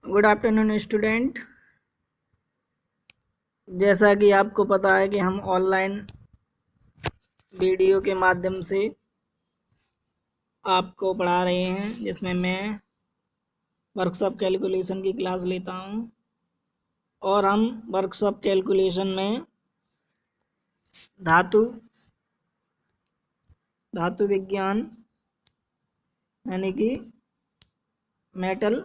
Good afternoon student. जैसा कि आपको पता है कि हम ऑनलाइन वीडियो के माध्यम से आपको पढ़ा रहे हैं, जिसमें मैं वर्कशॉप कैलकुलेशन की क्लास लेता हूं। और हम वर्कशॉप कैलकुलेशन में धातु विज्ञान यानी कि मेटल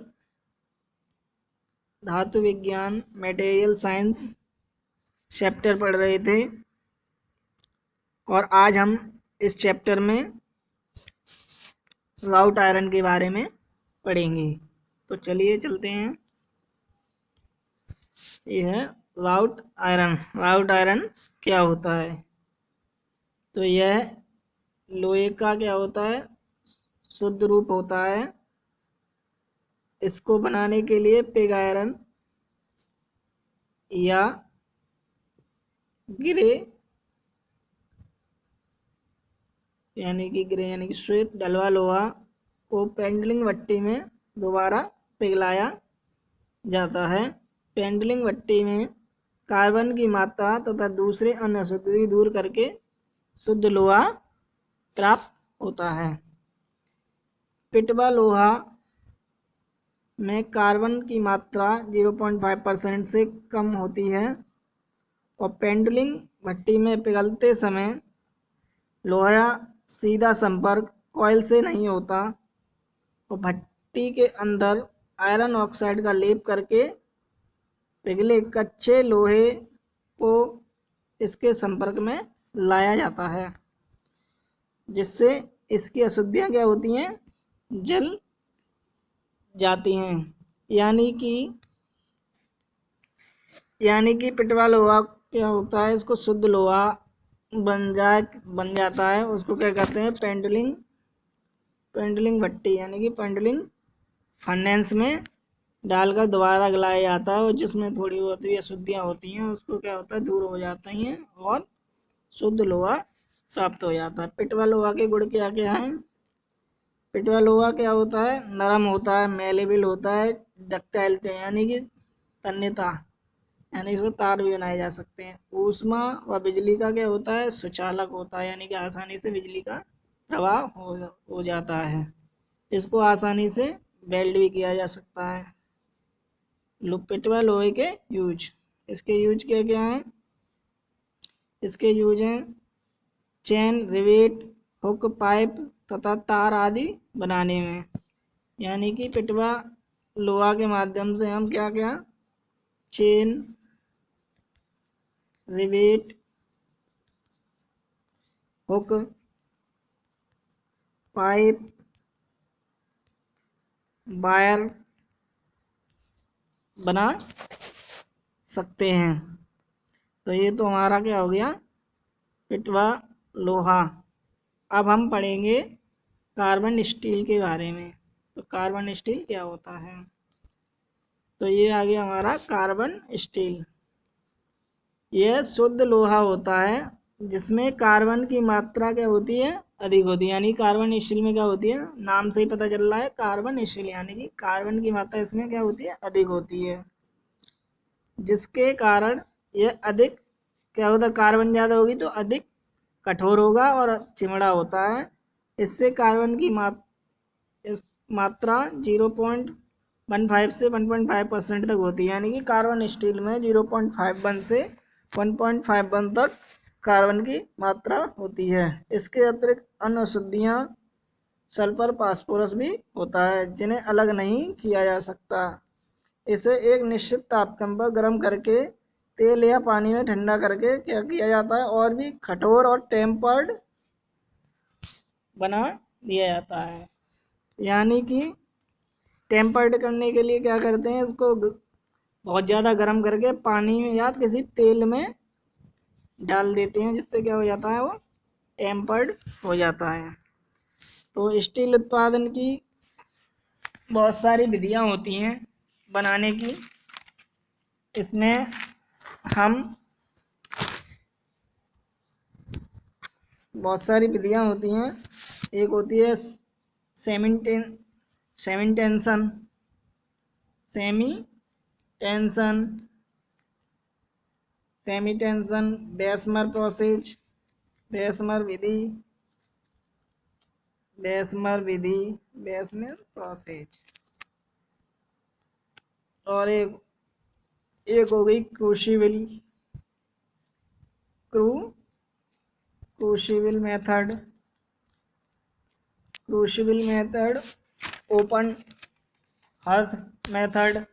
धातु विज्ञान मटेरियल साइंस चैप्टर पढ़ रहे थे। और आज हम इस चैप्टर में राउट आयरन के बारे में पढ़ेंगे। तो चलिए चलते हैं। ये है राउट आयरन। राउट आयरन क्या होता है? तो यह लोहे का क्या होता है? शुद्ध रूप होता है। इसको बनाने के लिए पिग आयरन या ग्रे यानी कि श्वेत डलवा लोहा को पेंडलिंग भट्टी में दोबारा पिघलाया जाता है। पेंडलिंग भट्टी में कार्बन की मात्रा तथा दूसरे अन्य अशुद्धि दूर करके शुद्ध लोहा प्राप्त होता है। पिटवा लोहा में कार्बन की मात्रा 0.5% से कम होती है और पेंडलिंग भट्टी में पिघलते समय लोहा सीधा संपर्क कॉइल से नहीं होता और भट्टी के अंदर आयरन ऑक्साइड का लेप करके पिघले कच्चे लोहे को इसके संपर्क में लाया जाता है, जिससे इसकी अशुद्धियाँ क्या होती हैं? जल जाती हैं। यानी कि पिटवा लोहा क्या होता है? इसको शुद्ध लोहा बन जाता है। उसको क्या कहते हैं? पेंडलिंग भट्टी यानी कि पेंडलिंग फर्नेस में डालकर दोबारा गलाया जाता है और जिसमें थोड़ी बहुत भी अशुद्धियाँ होती हैं उसको क्या होता है? दूर हो जाती हैं और शुद्ध लोहा प्राप्त हो जाता है। पिटवा लोहा के गुण क्या क्या हैं? पिटवा लोहा क्या होता है? नरम होता है, मेलेबल होता है, डक्टाइल यानी कि तन्यता यानी इसमें तार भी बनाए जा सकते हैं। ऊष्मा व बिजली का क्या होता है? सुचालक होता है यानी कि आसानी से बिजली का प्रवाह हो जाता है। इसको आसानी से वेल्ड भी किया जा सकता है। पिटवा लोहे के यूज, इसके यूज क्या क्या हैं? इसके यूज हैं चेन, रिवेट, हुक, पाइप तथा तार आदि बनाने में। यानी कि पिटवा लोहा के माध्यम से हम क्या क्या chain, rivet, hook, pipe, wire बना सकते हैं। तो ये तो हमारा क्या हो गया? पिटवा लोहा। अब हम पढ़ेंगे कार्बन स्टील के बारे में। तो कार्बन स्टील क्या होता है? तो ये आ गया हमारा कार्बन स्टील। यह शुद्ध लोहा होता है जिसमें कार्बन की मात्रा क्या होती है? अधिक होती है। यानी कार्बन स्टील में क्या होती है? नाम से ही पता चल रहा है कार्बन स्टील, यानी कि कार्बन की मात्रा इसमें क्या होती है? अधिक होती है, जिसके कारण यह अधिक क्या होता है? कार्बन ज़्यादा होगी तो अधिक कठोर होगा और चिमड़ा होता है। इससे कार्बन की मात्रा 0.15 से 1.5% तक होती है। यानी कि कार्बन स्टील में 0.51 से 1.51 तक कार्बन की मात्रा होती है। इसके अतिरिक्त अन्य अशुद्धियाँ सल्फर, फास्फोरस भी होता है, जिन्हें अलग नहीं किया जा सकता। इसे एक निश्चित तापक्रम पर गर्म करके तेल या पानी में ठंडा करके क्या किया जाता है? और भी कठोर और टेम्पर्ड बना दिया जाता है। यानी कि टेम्पर्ड करने के लिए क्या करते हैं? इसको बहुत ज़्यादा गर्म करके पानी में या किसी तेल में डाल देते हैं, जिससे क्या हो जाता है? वो टेम्पर्ड हो जाता है। तो स्टील उत्पादन की बहुत सारी विधियाँ होती हैं बनाने की। इसमें हम बहुत सारी विधियाँ होती हैं। एक होती है cementation, cementation, cementation, Bessemer process, Bessemer विधि, बेसमर विधि, बेसमर प्रोसेस। और एक एक हो गई crucible, crucible method, crucible method, open hearth method,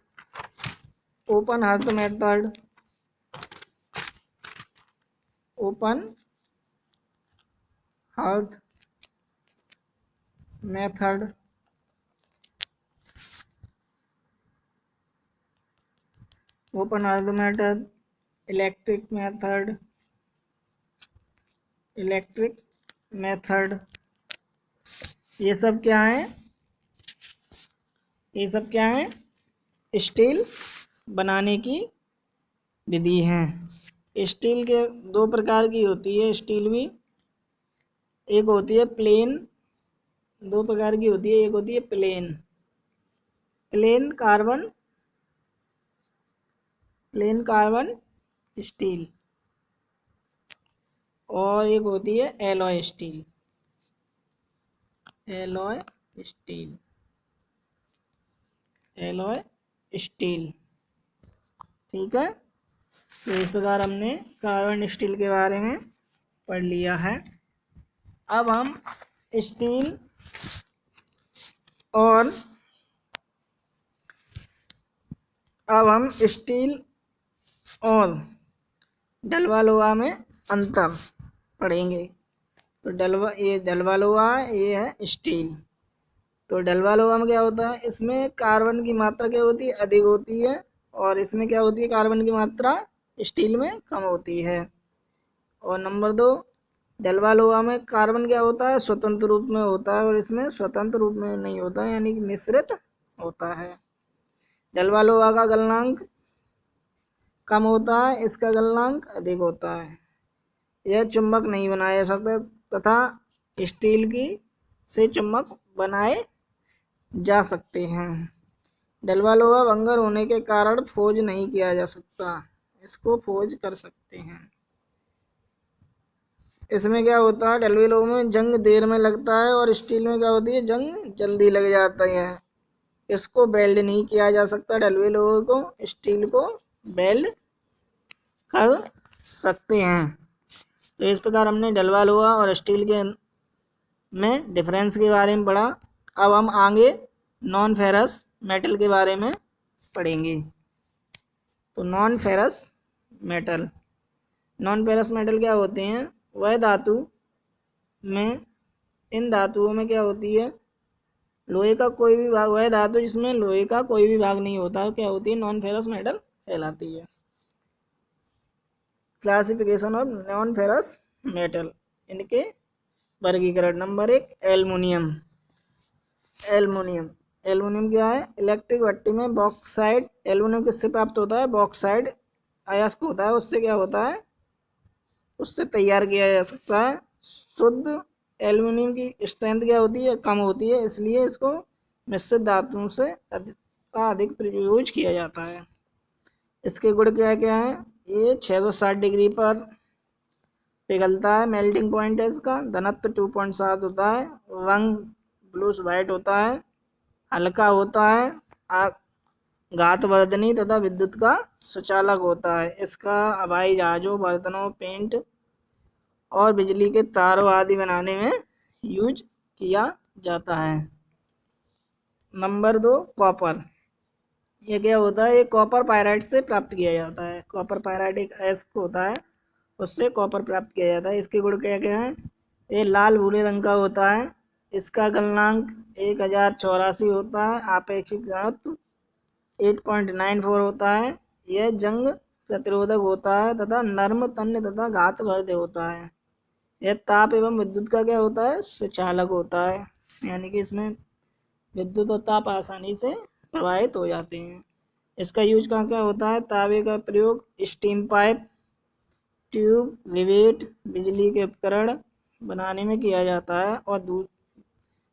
open hearth method, open hearth method, open hearth method, electric method, electric method. ये सब क्या है? ये सब क्या है? स्टील बनाने की विधि है। स्टील के दो प्रकार की होती है स्टील भी। एक होती है प्लेन, दो प्रकार की होती है, एक होती है plain, plain carbon, plain carbon steel, और एक होती है alloy steel, alloy steel, alloy steel. ठीक है, तो इस प्रकार हमने कार्बन स्टील के बारे में पढ़ लिया है। अब हम स्टील और अब हम स्टील और डलवा लोहा में अंतर पढ़ेंगे। तो डलवा लोहा, ये है स्टील। तो डलवा लोहा में क्या होता है? इसमें कार्बन की मात्रा क्या होती है? अधिक होती है, और इसमें क्या होती है? कार्बन की मात्रा स्टील में कम होती है। और नंबर 2, डलवा लोहा में कार्बन क्या होता है? स्वतंत्र रूप में होता है, और इसमें स्वतंत्र रूप में नहीं होता है, यानी कि मिश्रित होता है। डलवा लोहा का गलनांक कम होता है, इसका गलनांक अधिक होता है। यह चुंबक नहीं बनाया जा सकता तथा स्टील की से चुंबक बनाए जा सकते हैं। डलवा लोहा भंगर होने के कारण फोज नहीं किया जा सकता, इसको फोज कर सकते हैं। इसमें क्या होता है? डलवे लोहे में जंग देर में लगता है, और स्टील में क्या होती है? जंग जल्दी लग जाता है। इसको वेल्ड नहीं किया जा सकता, डलवे लोहे को स्टील को वेल्ड कर सकते हैं। तो इस प्रकार हमने डलवा लोहा और स्टील के में डिफरेंस के बारे में पढ़ा। अब हम आगे नॉन फेरस मेटल के बारे में पढ़ेंगे। तो non ferrous metal, non ferrous metal क्या होते हैं? वह धातु में, इन धातुओं में क्या होती है? लोहे का कोई भी भाग, वह धातु जिसमें लोहे का कोई भी भाग नहीं होता, क्या होती है? नॉन फेरस मेटल कहलाती है। Classification of non ferrous metal, इनके वर्गीकरण। Number 1, aluminium. एल्युमिनियम, एल्युमिनियम क्या है? इलेक्ट्रिक भट्टी में बॉक्साइड, एल्युमिनियम किससे प्राप्त होता है? बॉक्साइड अयस्क होता है, उससे क्या होता है? उससे तैयार किया जा सकता है। शुद्ध एल्युमिनियम की स्ट्रेंथ क्या होती है? कम होती है, इसलिए इसको मिश्रित धातुओं से अधिक यूज किया जाता है। इसके गुण क्या क्या है? ये 660 डिग्री पर पिघलता है, मेल्टिंग पॉइंट है इसका। घनत्व 2.7 होता है, रंग ब्लूस वाइट होता है, हल्का होता है, घातवर्धनी तथा विद्युत का सुचालक होता है। इसका हवाई जहाजों, बर्तनों, पेंट और बिजली के तारों आदि बनाने में यूज किया जाता है। Number 2, copper. ये क्या होता है? ये कॉपर पायराइट से प्राप्त किया जाता है। कॉपर पायराइट एक अयस्क होता है, उससे कॉपर प्राप्त किया जाता है। इसके गुण क्या क्या हैं? ये लाल भूरे रंग का होता है, इसका गलनांक 1084 होता है, आपेक्षिक घनत्व 8.94 होता है। यह जंग प्रतिरोधक होता है तथा नर्म, तन्य तथा घातवर्ध होता है। यह ताप एवं विद्युत का क्या होता है? सुचालक होता है, यानी कि इसमें विद्युत और ताप आसानी से प्रवाहित हो जाते हैं। इसका यूज कहाँ क्या होता है? तांबे का प्रयोग स्टीम पाइप, ट्यूब, रिवेट, बिजली के उपकरण बनाने में किया जाता है, और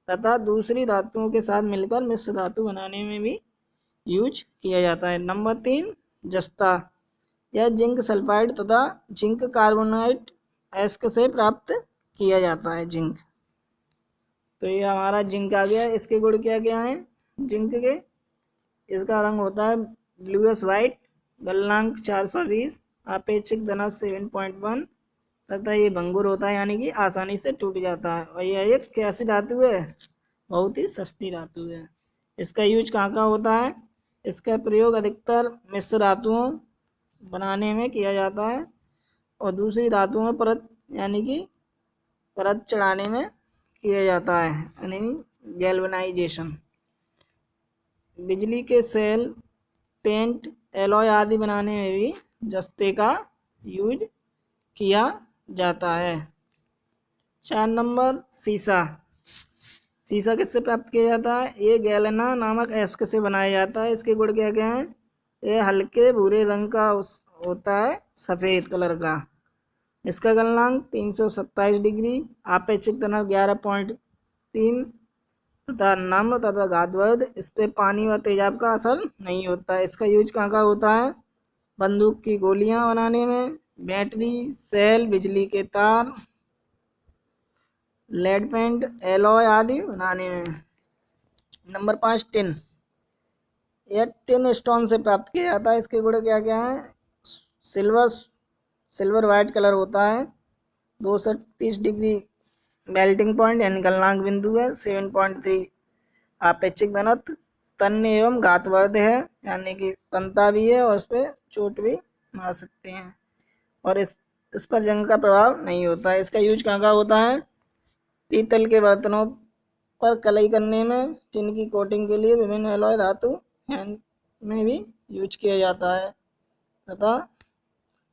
तथा दूसरी धातुओं के साथ मिलकर मिश्र धातु बनाने में भी यूज किया जाता है। नंबर 3 जस्ता, यह जिंक सल्फाइड तथा जिंक कार्बोनाइट एस्क से प्राप्त किया जाता है जिंक। तो ये हमारा जिंक आ गया। इसके गुण क्या क्या हैं जिंक के? इसका रंग होता है ब्लूइश वाइट, गलनांक 420, आपेक्षिक घनत्व 7.1 तथा ये भंगुर होता है यानी कि आसानी से टूट जाता है। और यह एक कैसी धातु है? बहुत ही सस्ती धातु है। इसका यूज कहाँ कहाँ होता है? इसका प्रयोग अधिकतर मिश्र धातुओं बनाने में किया जाता है और दूसरी धातुओं में परत यानी कि परत चढ़ाने में किया जाता है यानी गैल्वेनाइजेशन। बिजली के सेल, पेंट, एलॉय आदि बनाने में भी जस्ते का यूज किया जाता है। 4 नंबर शीशा। शीशा किससे प्राप्त किया जाता है? ये गैलेना नामक एस्क से बनाया जाता है। इसके गुण क्या क्या हैं? ये हल्के भूरे रंग का होता है, सफ़ेद कलर का। इसका गलनांक 327 डिग्री, आपेक्षिक तनाव 11.3 तथा नम्र तथा घातवर्ध। इस पे पानी व तेजाब का असर नहीं होता है। इसका यूज कहाँ कहाँ होता है? बंदूक की गोलियां बनाने में, बैटरी, सेल, बिजली के तार, लेड पेंट, एलॉय आदि बनाने में। नंबर 5 टिन, यह टिन स्टोन से प्राप्त किया जाता है। इसके गुण क्या क्या हैं? सिल्वर वाइट कलर होता है, 230 डिग्री मेल्टिंग पॉइंट यानी गलनांक बिंदु है, 7.3 आपेक्षिक घनत्व, तन्य एवं घातवर्ध है यानी कि तनता भी है और उस पर चोट भी मार सकते हैं और इस पर जंग का प्रभाव नहीं होता है। इसका यूज कहाँ का होता है? पीतल के बर्तनों पर कलई करने में, टिन की कोटिंग के लिए, विभिन्न एलॉय धातु में भी यूज किया जाता है तथा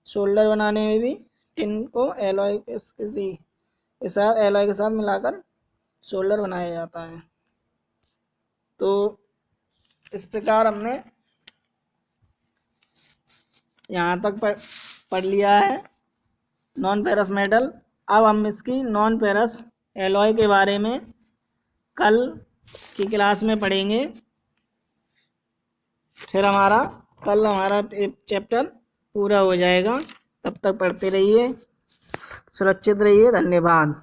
शोल्डर बनाने में भी टिन को एलॉय के साथ मिलाकर शोल्डर बनाया जाता है। तो इस प्रकार हमने यहाँ तक पढ़ लिया है नॉन फेरस मेटल। अब हम इसकी नॉन फेरस एलॉय के बारे में कल की क्लास में पढ़ेंगे। फिर कल हमारा चैप्टर पूरा हो जाएगा। तब तक पढ़ते रहिए, सुरक्षित रहिए। धन्यवाद।